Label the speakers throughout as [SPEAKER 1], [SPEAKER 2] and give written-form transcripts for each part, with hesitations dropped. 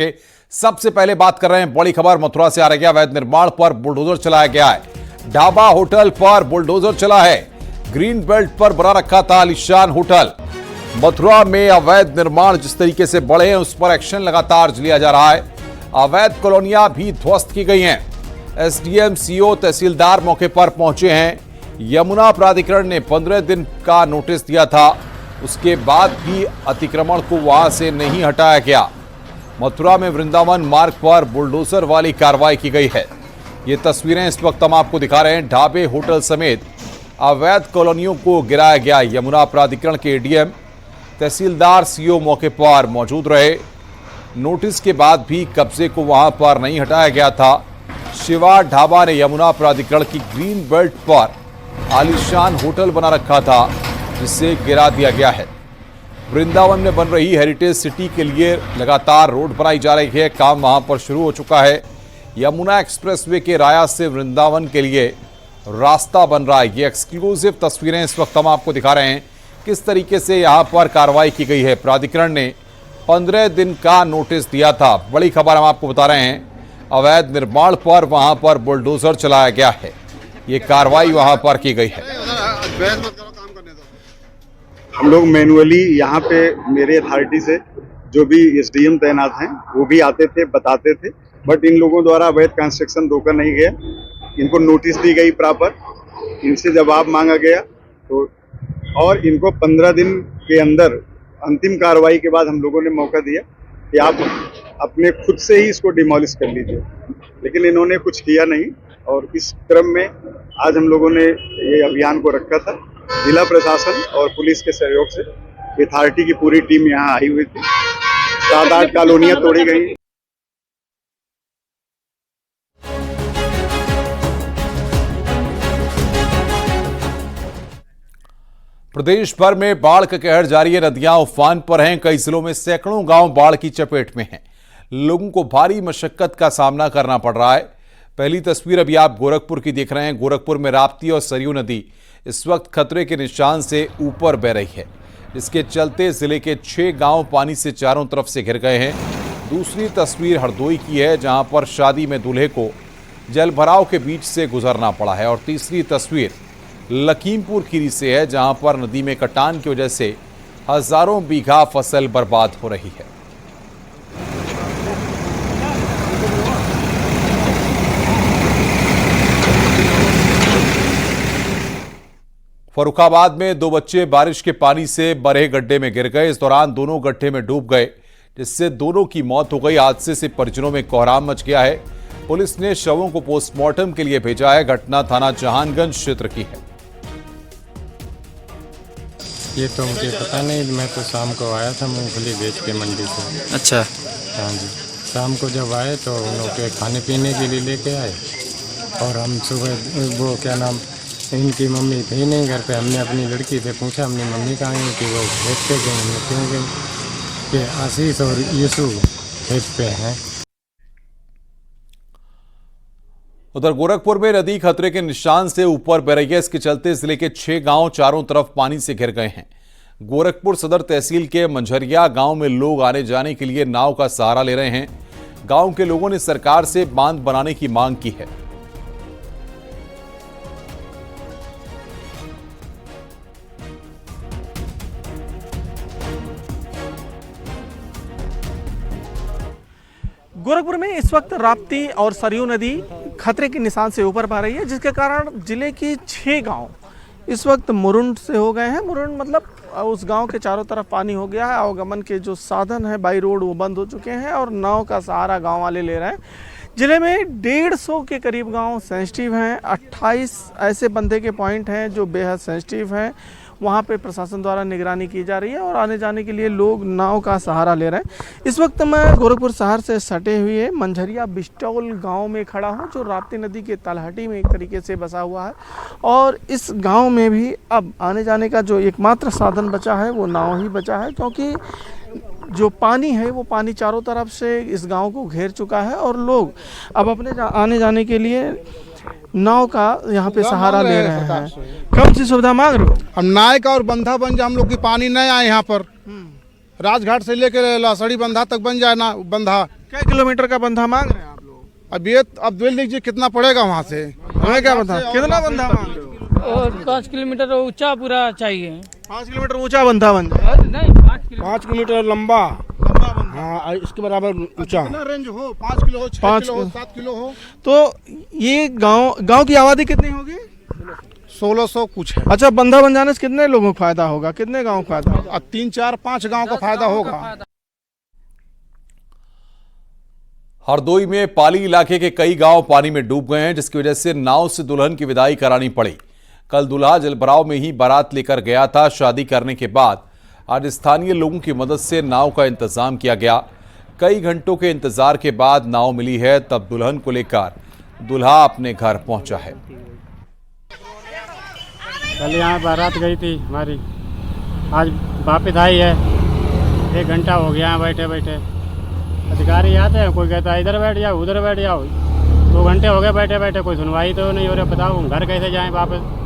[SPEAKER 1] सबसे पहले बात कर रहे हैं, बड़ी खबर मथुरा से आ रही है। अवैध निर्माण पर बुलडोजर चलाया गया है। ढाबा होटल पर बुलडोजर चला है। ग्रीन बेल्ट पर बना रखा था आलीशान होटल। मथुरा में अवैध निर्माण जिस तरीके से बढ़े हैं उस पर एक्शन लगातार लिया जा रहा है। अवैध कॉलोनियां भी ध्वस्त की गई हैं। एसडीएम, सीओ, तहसीलदार मौके पर पहुंचे हैं। यमुना प्राधिकरण ने 15 दिन का नोटिस दिया था, उसके बाद भी अतिक्रमण को वहां से नहीं हटाया गया। मथुरा में वृंदावन मार्ग पर बुलडोजर वाली कार्रवाई की गई है। ये तस्वीरें इस वक्त हम आपको दिखा रहे हैं। ढाबे, होटल समेत अवैध कॉलोनियों को गिराया गया। यमुना प्राधिकरण के एडीएम, तहसीलदार, सीओ मौके पर मौजूद रहे। नोटिस के बाद भी कब्जे को वहां पर नहीं हटाया गया था। शिवा ढाबा ने यमुना प्राधिकरण की ग्रीन बेल्ट पर आलीशान होटल बना रखा था, जिसे गिरा दिया गया है। वृंदावन में बन रही हेरिटेज सिटी के लिए लगातार रोड बनाई जा रही है। काम वहां पर शुरू हो चुका है। यमुना एक्सप्रेसवे के राया से वृंदावन के लिए रास्ता बन रहा है। ये एक्सक्लूसिव तस्वीरें इस वक्त हम आपको दिखा रहे हैं, किस तरीके से यहां पर कार्रवाई की गई है। प्राधिकरण ने 15 दिन का नोटिस दिया था। बड़ी खबर हम आपको बता रहे हैं, अवैध निर्माण पर वहां पर बुलडोजर चलाया गया है। ये कार्रवाई वहां पर की गई है।
[SPEAKER 2] हम लोग मैनुअली यहाँ पे मेरे अथॉरिटी से जो भी एसडीएम तैनात हैं वो भी आते थे, बताते थे, बट इन लोगों द्वारा अवैध कंस्ट्रक्शन रोका नहीं गया। इनको नोटिस दी गई प्रॉपर, इनसे जवाब मांगा गया तो, और इनको 15 दिन के अंदर अंतिम कार्रवाई के बाद हम लोगों ने मौका दिया कि आप अपने खुद से ही इसको डिमोलिश कर लीजिए, लेकिन इन्होंने कुछ किया नहीं। और इस क्रम में आज हम लोगों ने ये अभियान को रखा था। जिला प्रशासन और पुलिस के सहयोग से अथॉरिटी की पूरी टीम यहाँ आई हुई थी। 7-8 कॉलोनियां तोड़ी गई।
[SPEAKER 1] प्रदेश भर में बाढ़ का कहर जारी है। नदियां उफान पर हैं। कई जिलों में सैकड़ों गांव बाढ़ की चपेट में हैं। लोगों को भारी मशक्कत का सामना करना पड़ रहा है। पहली तस्वीर अभी आप गोरखपुर की देख रहे हैं। गोरखपुर में राप्ती और सरयू नदी इस वक्त खतरे के निशान से ऊपर बह रही है, जिसके चलते जिले के 6 गांव पानी से चारों तरफ से घिर गए हैं। दूसरी तस्वीर हरदोई की है, जहां पर शादी में दूल्हे को जलभराव के बीच से गुजरना पड़ा है। और तीसरी तस्वीर लखीमपुर खीरी से है, जहां पर नदी में कटान की वजह से हजारों बीघा फसल बर्बाद हो रही है। फर्रुखाबाद में 2 बच्चे बारिश के पानी से बड़े गड्ढे में गिर गए। इस दौरान दोनों गड्ढे में डूब गए, जिससे दोनों की मौत हो गई। हादसे से परिजनों में कोहराम मच गया है। पुलिस ने शवों को पोस्टमार्टम के लिए भेजा है। घटना थाना जहानगंज क्षेत्र की है।
[SPEAKER 3] ये तो मुझे पता नहीं, मैं तो शाम को आया था मूंगफली बेच के मंडी से।
[SPEAKER 4] अच्छा।
[SPEAKER 3] हाँ जी, शाम को जब आए तो उन लोग के खाने पीने के लिए लेके आए, और हम सुबह वो क्या नाम, इनकी मम्मी थी नहीं घर पे। हमने अपनी लड़की से पूछा, अपनी मम्मी कहाँ है, कि वो खेत पे गए। हमने क्यों गई, कि आशीष और यीशु खेत पे हैं।
[SPEAKER 1] उधर गोरखपुर में नदी खतरे के निशान से ऊपर बह रही है। इसके चलते जिले के 6 गांव चारों तरफ पानी से घिर गए हैं। गोरखपुर सदर तहसील के मंझरिया गांव में लोग आने जाने के लिए नाव का सहारा ले रहे हैं। गांव के लोगों ने सरकार से बांध बनाने की मांग की है।
[SPEAKER 4] गोरखपुर में इस वक्त राप्ती और सरयू नदी खतरे के निशान से ऊपर बह रही है, जिसके कारण जिले की 6 गांव इस वक्त मुरुंड से हो गए हैं। मुरुंड मतलब उस गांव के चारों तरफ पानी हो गया है। आवागमन के जो साधन है बाई रोड वो बंद हो चुके हैं और नाव का सहारा गांव वाले ले रहे हैं। जिले में 150 के करीब गांव सेंसिटिव हैं। 28 ऐसे बंधे के पॉइंट हैं जो बेहद सेंसिटिव हैं। वहाँ पे प्रशासन द्वारा निगरानी की जा रही है और आने जाने के लिए लोग नाव का सहारा ले रहे हैं। इस वक्त मैं गोरखपुर शहर से सटे हुए मंझरिया बिस्टौल गांव में खड़ा हूँ, जो राप्ती नदी के तलहटी में एक तरीके से बसा हुआ है। और इस गांव में भी अब आने जाने का जो एकमात्र साधन बचा है वो नाव ही बचा है, क्योंकि जो पानी है वो पानी चारों तरफ से इस गांव को घेर चुका है और लोग अब अपने आने जाने के लिए नाव का यहाँ पे सहारा ले रहे हैं। कौन सी सुविधा मांग रहे हो?
[SPEAKER 5] हम नाव का और बंधा बन जाए, हम लोग की पानी नहीं आए यहाँ पर। राजघाट से लेकर लासड़ी बंधा तक बन जाए ना बंधा।
[SPEAKER 4] क्या किलोमीटर का बंधा मांग रहे हैं आप लोग?
[SPEAKER 5] अब देख लीजिए कितना पड़ेगा वहाँ से।
[SPEAKER 4] हमें क्या पता कितना बंधा मांग रहे हो?
[SPEAKER 6] और 5 किलोमीटर ऊंचा पूरा चाहिए।
[SPEAKER 4] 5 किलोमीटर ऊंचा बंधा बन जाए।
[SPEAKER 6] नहीं
[SPEAKER 5] 5 किलोमीटर लंबा,
[SPEAKER 4] लंबा बंधा।
[SPEAKER 5] हाँ इसके बराबर ऊंचा।
[SPEAKER 4] कितना रेंज हो? 5 किलो हो, 6
[SPEAKER 5] 5
[SPEAKER 4] किलो हो,
[SPEAKER 5] किलो 7 किलो हो।
[SPEAKER 4] तो ये गांव की आबादी कितनी होगी?
[SPEAKER 5] 1600 कुछ है।
[SPEAKER 4] अच्छा, बंधा बन जाने से कितने लोगों को फायदा होगा? कितने गांव को फायदा होगा?
[SPEAKER 5] 3 4 5 गांव का फायदा होगा।
[SPEAKER 1] हरदोई में पाली इलाके के कई गांव पानी में डूब गए हैं, जिसकी वजह से नाव से दुल्हन की विदाई करानी पड़ी। कल दूल्हा जलभराव में ही बारात लेकर गया था। शादी करने के बाद आज स्थानीय लोगों की मदद से नाव का इंतजाम किया गया। कई घंटों के इंतजार के बाद नाव मिली है, तब दुल्हन को लेकर दूल्हा अपने घर पहुंचा है।
[SPEAKER 3] कल यहाँ बारात गई थी हमारी, आज वापस आई है। 1 घंटा हो गया बैठे बैठे। अधिकारी आते हैं, कोई कहता है इधर बैठ जाओ उधर बैठ जाओ। 2 घंटे हो गए बैठे बैठे, कोई सुनवाई तो नहीं हो रही। बताओ घर कैसे जाएं वापस।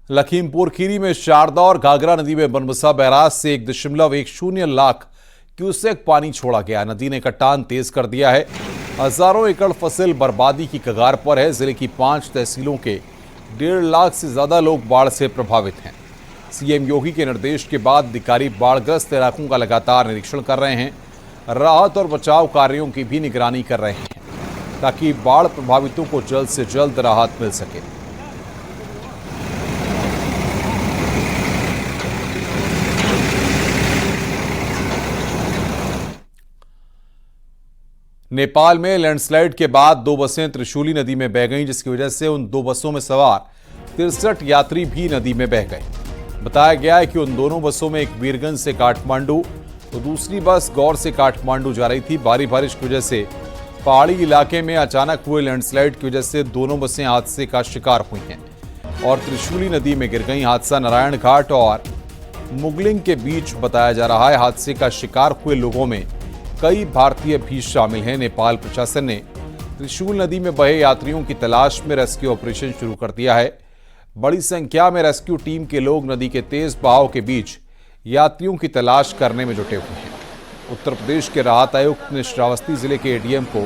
[SPEAKER 1] लखीमपुर खीरी में शारदा और घाघरा नदी में बनबसा बैराज से 1.10 लाख क्यूसेक पानी छोड़ा गया। नदी ने कटान तेज कर दिया है। हजारों एकड़ फसल बर्बादी की कगार पर है। जिले की 5 तहसीलों के 1.5 लाख से ज्यादा लोग बाढ़ से प्रभावित हैं। सीएम योगी के निर्देश के बाद अधिकारी बाढ़ग्रस्त इलाकों का लगातार निरीक्षण कर रहे हैं। राहत और बचाव कार्यों की भी निगरानी कर रहे हैं, ताकि बाढ़ प्रभावितों को जल्द से जल्द राहत मिल सके। नेपाल में लैंडस्लाइड के बाद 2 बसें त्रिशूली नदी में बह गईं, जिसकी वजह से उन 2 बसों में सवार 63 यात्री भी नदी में बह गए। बताया गया है कि उन दोनों बसों में एक वीरगंज से काठमांडू तो दूसरी बस गौर से काठमांडू जा रही थी। भारी बारिश की वजह से पहाड़ी इलाके में अचानक हुए लैंडस्लाइड की वजह से दोनों बसें हादसे का शिकार हुई हैं और त्रिशूली नदी में गिर गईं। हादसा नारायण घाट और मुगलिंग के बीच बताया जा रहा है। हादसे का शिकार हुए लोगों में कई भारतीय भी शामिल हैं। नेपाल प्रशासन ने त्रिशूल नदी में बहे यात्रियों की तलाश में रेस्क्यू ऑपरेशन शुरू कर दिया है। बड़ी संख्या में रेस्क्यू टीम के लोग नदी के तेज बहाव के बीच यात्रियों की तलाश करने में जुटे हुए हैं। उत्तर प्रदेश के राहत आयुक्त ने श्रावस्ती जिले के एडीएम को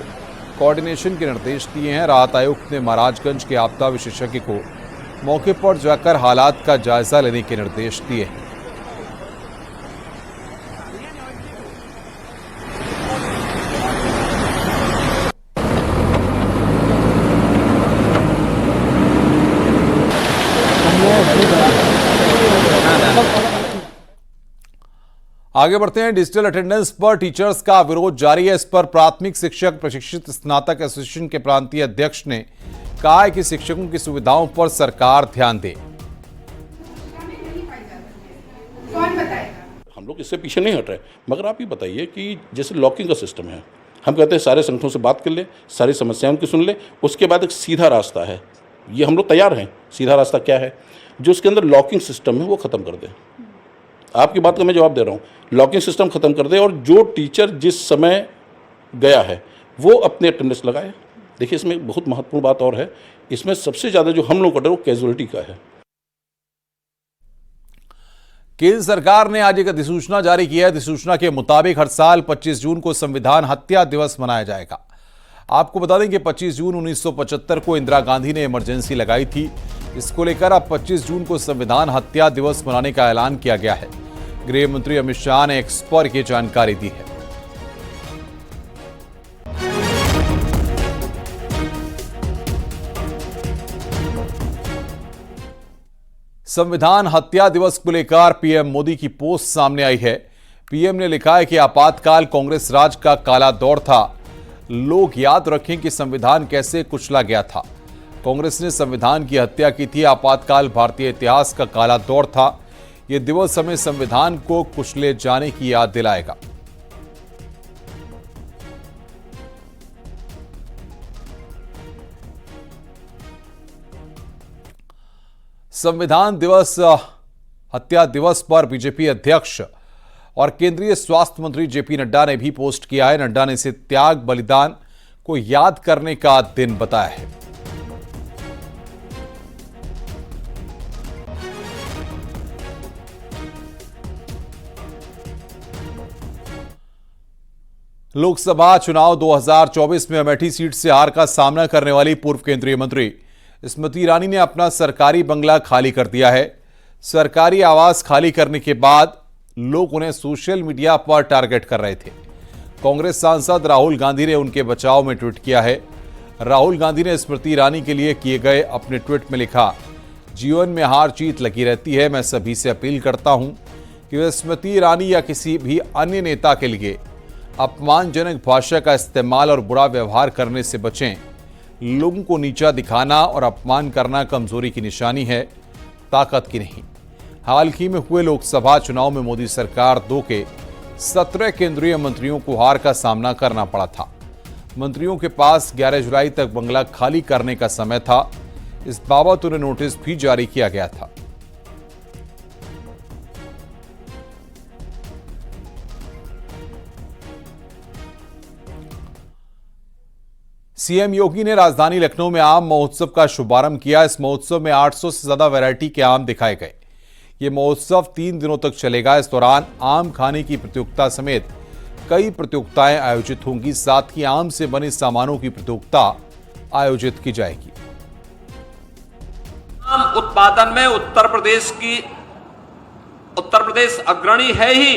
[SPEAKER 1] कोऑर्डिनेशन के निर्देश दिए हैं। राहत आयुक्त ने महाराजगंज के आपदा विशेषज्ञ को मौके पर जाकर हालात का जायजा लेने के निर्देश दिए हैं। आगे बढ़ते हैं। डिजिटल अटेंडेंस पर टीचर्स का विरोध जारी है। इस पर प्राथमिक शिक्षक प्रशिक्षित स्नातक एसोसिएशन के प्रांतीय अध्यक्ष ने कहा है कि शिक्षकों की सुविधाओं पर सरकार ध्यान दे।
[SPEAKER 7] हम लोग इससे पीछे नहीं हट रहे, मगर आप ये बताइए कि जैसे लॉकिंग का सिस्टम है, हम कहते हैं सारे संगठनों से बात कर ले, सारी समस्याओं की सुन ले, उसके बाद एक सीधा रास्ता है, ये हम लोग तैयार हैं। सीधा रास्ता क्या है? जो उसके अंदर लॉकिंग सिस्टम है वो ख़त्म कर दे। आपकी बात का मैं जवाब दे रहा हूँ, लॉकिंग सिस्टम खत्म कर दे और जो टीचर जिस समय गया है वो अपने अटेंडेंस लगाए। देखिए इसमें एक बहुत महत्वपूर्ण बात और है, इसमें सबसे ज़्यादा जो हम लोग कर रहे हैं वो कैजुअलिटी का है।
[SPEAKER 1] केंद्र सरकार ने आज एक अधिसूचना जारी की है। अधिसूचना के मुताबिक हर साल 25 जून को संविधान हत्या दिवस मनाया जाएगा। आपको बता दें कि 25 जून 1975 को इंदिरा गांधी ने इमरजेंसी लगाई थी। इसको लेकर अब 25 जून को संविधान हत्या दिवस मनाने का ऐलान किया गया है। गृह मंत्री अमित शाह ने एक्स पर यह जानकारी दी है। संविधान हत्या दिवस को लेकर पीएम मोदी की पोस्ट सामने आई है। पीएम ने लिखा है कि आपातकाल कांग्रेस राज का काला दौर था। लोग याद रखें कि संविधान कैसे कुचला गया था। कांग्रेस ने संविधान की हत्या की थी। आपातकाल भारतीय इतिहास का काला दौर था। यह दिवस हमें संविधान को कुचले जाने की याद दिलाएगा। संविधान दिवस हत्या दिवस पर बीजेपी अध्यक्ष और केंद्रीय स्वास्थ्य मंत्री जेपी नड्डा ने भी पोस्ट किया है। नड्डा ने इसे त्याग बलिदान को याद करने का दिन बताया है। लोकसभा चुनाव 2024 में अमेठी सीट से हार का सामना करने वाली पूर्व केंद्रीय मंत्री स्मृति ईरानी ने अपना सरकारी बंगला खाली कर दिया है। सरकारी आवास खाली करने के बाद लोग उन्हें सोशल मीडिया पर टारगेट कर रहे थे। कांग्रेस सांसद राहुल गांधी ने उनके बचाव में ट्वीट किया है। राहुल गांधी ने स्मृति ईरानी के लिए किए गए अपने ट्वीट में लिखा, जीवन में हार जीत लगी रहती है। मैं सभी से अपील करता हूं कि वे स्मृति ईरानी या किसी भी अन्य नेता के लिए अपमानजनक भाषा का इस्तेमाल और बुरा व्यवहार करने से बचें। लोगों को नीचा दिखाना और अपमान करना कमजोरी की निशानी है, ताकत की नहीं। हाल ही में हुए लोकसभा चुनाव में मोदी सरकार 2 के 17 केंद्रीय मंत्रियों को हार का सामना करना पड़ा था। मंत्रियों के पास 11 जुलाई तक बंगला खाली करने का समय था। इस बाबत उन्हें नोटिस भी जारी किया गया था। सीएम योगी ने राजधानी लखनऊ में आम महोत्सव का शुभारंभ किया। इस महोत्सव में 800 से ज्यादा वैरायटी के आम दिखाए गए। ये महोत्सव 3 दिनों तक चलेगा। इस दौरान आम खाने की प्रतियोगिता समेत कई प्रतियोगिताएं आयोजित होंगी। साथ ही आम से बने सामानों की प्रतियोगिता आयोजित की जाएगी।
[SPEAKER 8] आम उत्पादन में उत्तर प्रदेश अग्रणी है ही,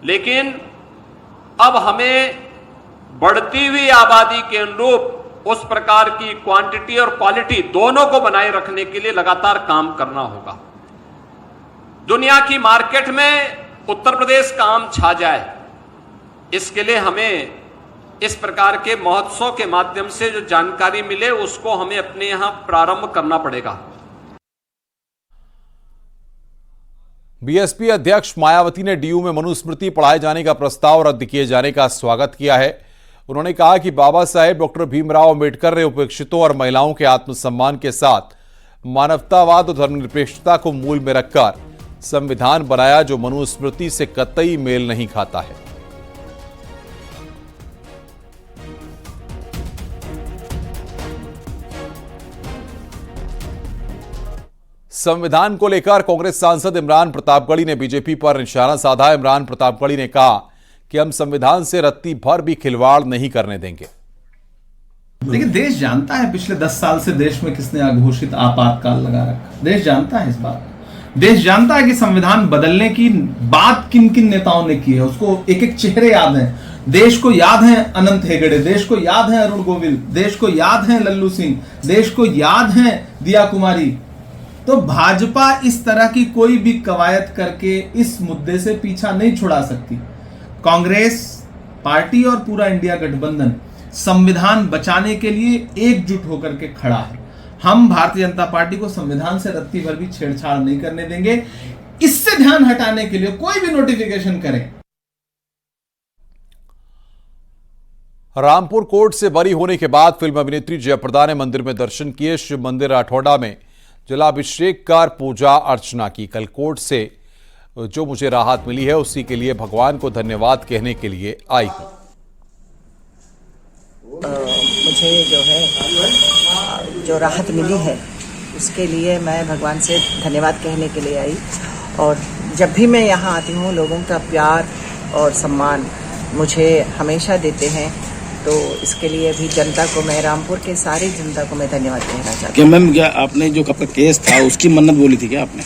[SPEAKER 8] लेकिन अब हमें बढ़ती हुई आबादी के अनुरूप उस प्रकार की क्वांटिटी और क्वालिटी दोनों को बनाए रखने के लिए लगातार काम करना होगा। दुनिया की मार्केट में उत्तर प्रदेश का आम छा जाए, इसके लिए हमें इस प्रकार के महोत्सव के माध्यम से जो जानकारी मिले उसको हमें अपने यहां प्रारंभ करना पड़ेगा।
[SPEAKER 1] बीएसपी अध्यक्ष मायावती ने डीयू में मनुस्मृति पढ़ाए जाने का प्रस्ताव रद्द किए जाने का स्वागत किया है। उन्होंने कहा कि बाबा साहेब डॉक्टर भीमराव अंबेडकर ने उपेक्षितों और महिलाओं के आत्मसम्मान के साथ मानवतावाद और धर्मनिरपेक्षता को मूल में रखकर संविधान बनाया, जो मनुस्मृति से कतई मेल नहीं खाता है। संविधान को लेकर कांग्रेस सांसद इमरान प्रतापगढ़ी ने बीजेपी पर निशाना साधा। इमरान प्रतापगढ़ी ने कहा कि हम संविधान से रत्ती भर भी खिलवाड़ नहीं करने देंगे।
[SPEAKER 9] लेकिन देश जानता है पिछले 10 साल से देश में किसने अघोषित आपातकाल लगा रखा। देश जानता है इस बात। देश जानता है कि संविधान बदलने की बात किन किन नेताओं ने की है। उसको एक एक चेहरे याद हैं। देश को याद है अनंत हेगड़े, देश को याद है अरुण गोविल, देश को याद है लल्लू सिंह, देश को याद है दिया कुमारी। तो भाजपा इस तरह की कोई भी कवायद करके इस मुद्दे से पीछा नहीं छुड़ा सकती। कांग्रेस पार्टी और पूरा इंडिया गठबंधन संविधान बचाने के लिए एकजुट होकर के खड़ा है। हम भारतीय जनता पार्टी को संविधान से रत्ती भर भी छेड़छाड़ नहीं करने देंगे। इससे ध्यान हटाने के लिए कोई भी नोटिफिकेशन करे।
[SPEAKER 1] रामपुर कोर्ट से बरी होने के बाद फिल्म अभिनेत्री जयप्रदा ने मंदिर में दर्शन किए। शिव मंदिर राठौड़ा में जलाभिषेक कर पूजा अर्चना की। कल कोर्ट से जो मुझे राहत मिली है उसी के लिए भगवान को धन्यवाद कहने के लिए आई हूं।
[SPEAKER 10] मुझे जो राहत मिली है उसके लिए मैं भगवान से धन्यवाद कहने के लिए आई। और जब भी मैं यहाँ आती हूँ लोगों का प्यार और सम्मान मुझे हमेशा देते हैं, तो इसके लिए भी जनता को, मैं रामपुर के सारी जनता को मैं धन्यवाद कहना चाहती हूँ।
[SPEAKER 11] मैम, क्या आपने जो आपका केस था उसकी मन्नत बोली थी क्या आपने?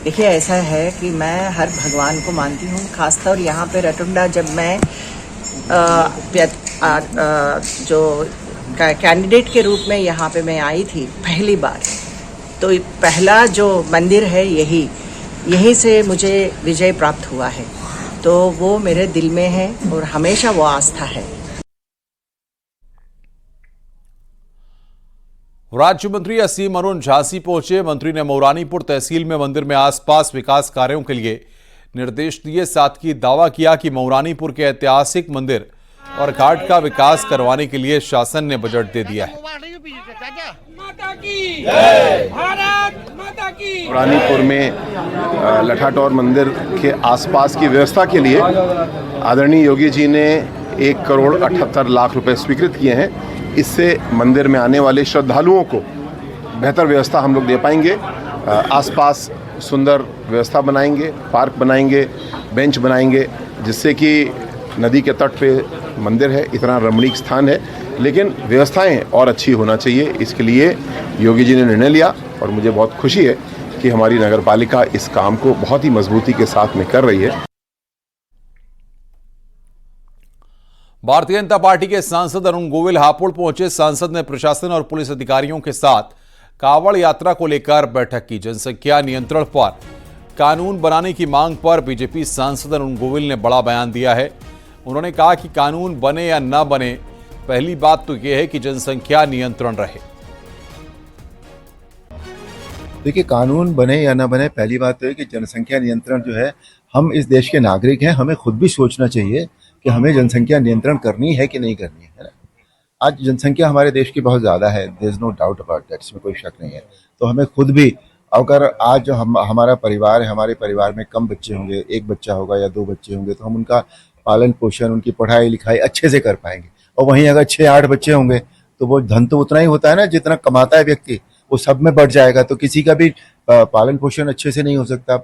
[SPEAKER 10] देखिए, ऐसा है कि मैं हर भगवान को मानती हूँ। खासतौर यहाँ पे रटुंडा जब मैं जो कैंडिडेट के रूप में यहाँ पे मैं आई थी पहली बार, तो पहला जो मंदिर है यहीं से मुझे विजय प्राप्त हुआ है। तो वो मेरे दिल में है और हमेशा वो आस्था है।
[SPEAKER 1] राज्य मंत्री असीम अरुण झांसी पहुंचे। मंत्री ने मौरानीपुर तहसील में मंदिर में आसपास विकास कार्यों के लिए निर्देश दिए। साथ ही दावा किया कि मौरानीपुर के ऐतिहासिक मंदिर और घाट का विकास करवाने के लिए शासन ने बजट दे दिया है।
[SPEAKER 12] मौरानीपुर में लठाटौर मंदिर के आसपास की व्यवस्था के लिए आदरणीय योगी जी ने 1,78,00,000 रुपए स्वीकृत किए हैं। इससे मंदिर में आने वाले श्रद्धालुओं को बेहतर व्यवस्था हम लोग दे पाएंगे। आसपास सुंदर व्यवस्था बनाएंगे, पार्क बनाएंगे, बेंच बनाएंगे, जिससे कि नदी के तट पे मंदिर है, इतना रमणीक स्थान है, लेकिन व्यवस्थाएं और अच्छी होना चाहिए। इसके लिए योगी जी ने निर्णय लिया और मुझे बहुत खुशी है कि हमारी नगर पालिका इस काम को बहुत ही मजबूती के साथ में कर रही है।
[SPEAKER 1] भारतीय जनता पार्टी के सांसद अरुण गोविल हापुड़ पहुंचे। सांसद ने प्रशासन और पुलिस अधिकारियों के साथ कांवड़ यात्रा को लेकर बैठक की। जनसंख्या नियंत्रण पर कानून बनाने की मांग पर बीजेपी सांसद अरुण गोविल ने बड़ा बयान दिया है। उन्होंने कहा कि कानून बने या न बने, पहली बात तो यह है कि जनसंख्या नियंत्रण रहे।
[SPEAKER 13] देखिए, कानून बने या ना बने, पहली बात तो है कि जनसंख्या नियंत्रण जो है, हम इस देश के नागरिक हैं, हमें खुद भी सोचना चाहिए कि हमें जनसंख्या नियंत्रण करनी है कि नहीं करनी है ना। आज जनसंख्या हमारे देश की बहुत ज़्यादा है, there is no doubt about that, इसमें कोई शक नहीं है। तो हमें खुद भी, अगर आज जो हमारा परिवार है, हमारे परिवार में कम बच्चे होंगे, एक बच्चा होगा या 2 बच्चे होंगे, तो हम उनका पालन पोषण, उनकी पढ़ाई लिखाई अच्छे से कर पाएंगे। और वहीं अगर 6-8 बच्चे होंगे तो वो धन तो उतना ही होता है ना जितना कमाता है व्यक्ति, वो सब में बढ़ जाएगा, तो किसी का भी पालन पोषण अच्छे से नहीं हो सकता।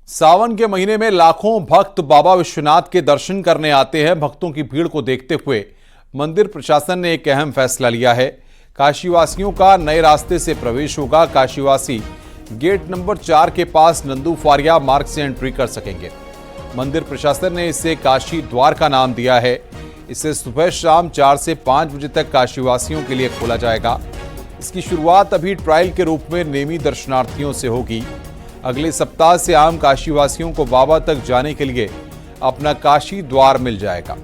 [SPEAKER 1] सावन के महीने में लाखों भक्त बाबा विश्वनाथ के दर्शन करने आते हैं। भक्तों की भीड़ को देखते हुए मंदिर प्रशासन ने एक अहम फैसला लिया है। काशीवासियों का नए रास्ते से प्रवेश होगा। काशीवासी गेट नंबर 4 के पास नंदू फारिया मार्ग से एंट्री कर सकेंगे। मंदिर प्रशासन ने इसे काशी द्वार का नाम दिया है। इसे सुबह शाम 4 से 5 बजे तक काशीवासियों के लिए खोला जाएगा। इसकी शुरुआत अभी ट्रायल के रूप में नेमी दर्शनार्थियों से होगी। अगले सप्ताह से आम काशीवासियों को बाबा तक जाने के लिए अपना काशी द्वार मिल जाएगा।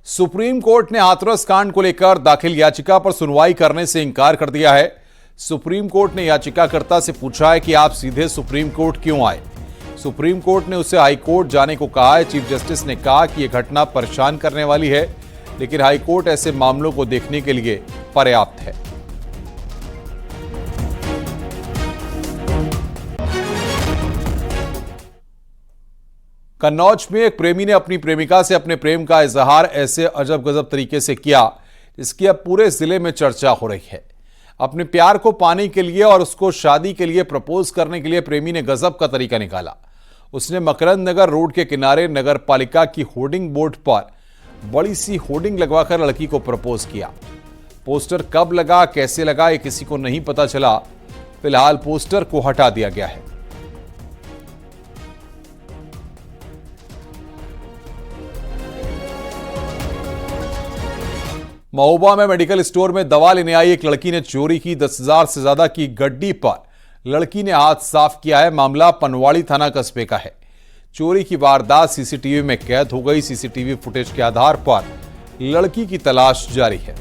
[SPEAKER 1] सुप्रीम कोर्ट ने हाथरस कांड को लेकर दाखिल याचिका पर सुनवाई करने से इंकार कर दिया है। सुप्रीम कोर्ट ने याचिकाकर्ता से पूछा है कि आप सीधे सुप्रीम कोर्ट क्यों आए। सुप्रीम कोर्ट ने उसे हाई कोर्ट जाने को कहा है। चीफ जस्टिस ने कहा कि यह घटना परेशान करने वाली है, लेकिन हाई कोर्ट ऐसे मामलों को देखने के लिए पर्याप्त है। कन्नौज में एक प्रेमी ने अपनी प्रेमिका से अपने प्रेम का इजहार ऐसे अजब गजब तरीके से किया जिसकी अब पूरे जिले में चर्चा हो रही है। अपने प्यार को पाने के लिए और उसको शादी के लिए प्रपोज करने के लिए प्रेमी ने गजब का तरीका निकाला। उसने मकरंद नगर रोड के किनारे नगर पालिका की होर्डिंग बोर्ड पर बड़ी सी होर्डिंग लगवाकर लड़की को प्रपोज किया। पोस्टर कब लगा, कैसे लगा, ये किसी को नहीं पता चला। फिलहाल पोस्टर को हटा दिया गया है। महोबा में मेडिकल स्टोर में दवा लेने आई एक लड़की ने चोरी की। 10,000 से ज्यादा की गड्डी पर लड़की ने हाथ साफ किया है। मामला पनवाड़ी थाना कस्बे का है। चोरी की वारदात सीसीटीवी में कैद हो गई। सीसीटीवी फुटेज के आधार पर लड़की की तलाश जारी है।